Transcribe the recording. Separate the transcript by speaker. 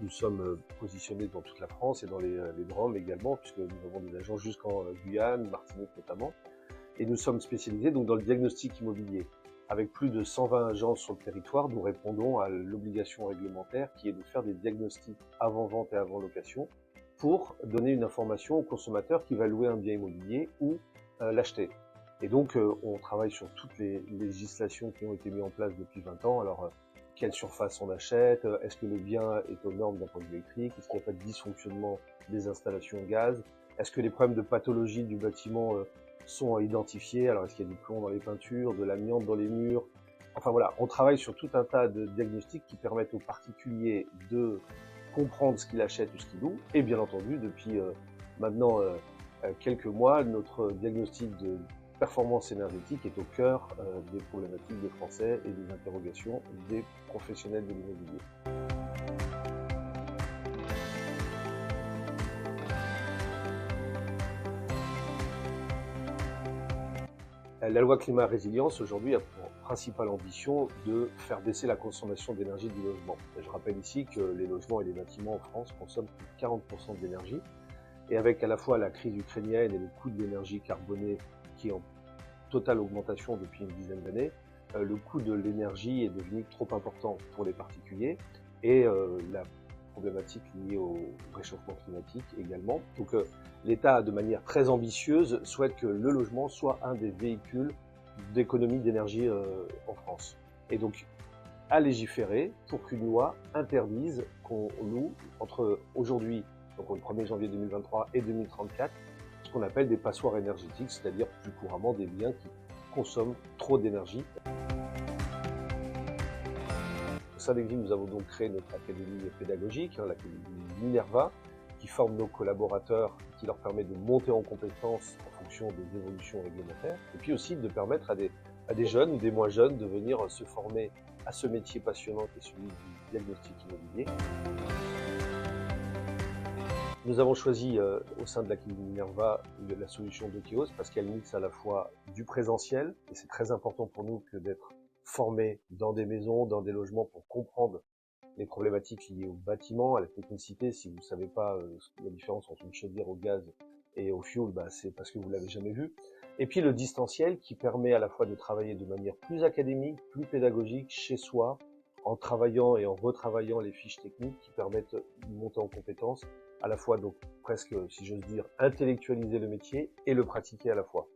Speaker 1: Nous sommes positionnés dans toute la France et dans les Drom également, puisque nous avons des agents jusqu'en Guyane, Martinique notamment. Et nous sommes spécialisés donc dans le diagnostic immobilier. Avec plus de 120 agences sur le territoire, nous répondons à l'obligation réglementaire qui est de faire des diagnostics avant vente et avant location pour donner une information au consommateur qui va louer un bien immobilier ou l'acheter. Et donc, on travaille sur toutes les législations qui ont été mises en place depuis 20 ans. Alors, quelle surface on achète? Est-ce que le bien est aux normes d'un point de vue électrique? Est-ce qu'il n'y a pas de dysfonctionnement des installations gaz? Est-ce que les problèmes de pathologie du bâtiment sont identifiés? Alors, est-ce qu'il y a du plomb dans les peintures, de l'amiante dans les murs? Enfin voilà, on travaille sur tout un tas de diagnostics qui permettent aux particuliers de comprendre ce qu'il achète ou ce qu'il loue. Et bien entendu, depuis maintenant quelques mois, notre diagnostic de performance énergétique est au cœur des problématiques des Français et des interrogations des professionnels de l'immobilier. La loi climat résilience aujourd'hui a pour principale ambition de faire baisser la consommation d'énergie du logement. Et je rappelle ici que les logements et les bâtiments en France consomment plus de 40% d'énergie. Et avec à la fois la crise ukrainienne et le coût de l'énergie carbonée qui est en totale augmentation depuis une dizaine d'années, le coût de l'énergie est devenu trop important pour les particuliers et la problématique liée au réchauffement climatique également. Donc l'État, de manière très ambitieuse, souhaite que le logement soit un des véhicules d'économie d'énergie en France. Et donc à légiférer pour qu'une loi interdise qu'on loue entre aujourd'hui, donc le 1er janvier 2023 et 2034, ce qu'on appelle des passoires énergétiques, c'est-à-dire plus couramment des biens qui consomment trop d'énergie. Au sein d'Exim, nous avons donc créé notre académie pédagogique, l'académie Minerva, qui forme nos collaborateurs, qui leur permet de monter en compétences en fonction des évolutions réglementaires, et puis aussi de permettre à des jeunes ou des moins jeunes de venir se former à ce métier passionnant qui est celui du diagnostic immobilier. Nous avons choisi au sein de l'académie Minerva la solution d'Okeos parce qu'elle mixe à la fois du présentiel, et c'est très important pour nous que d'être formés dans des maisons, dans des logements pour comprendre les problématiques liées au bâtiment, à la technicité. Si vous ne savez pas la différence entre une chaudière au gaz et au fioul, c'est parce que vous l'avez jamais vu. Et puis le distanciel qui permet à la fois de travailler de manière plus académique, plus pédagogique chez soi, en travaillant et en retravaillant les fiches techniques qui permettent de monter en compétences, à la fois donc presque, si j'ose dire, intellectualiser le métier et le pratiquer à la fois.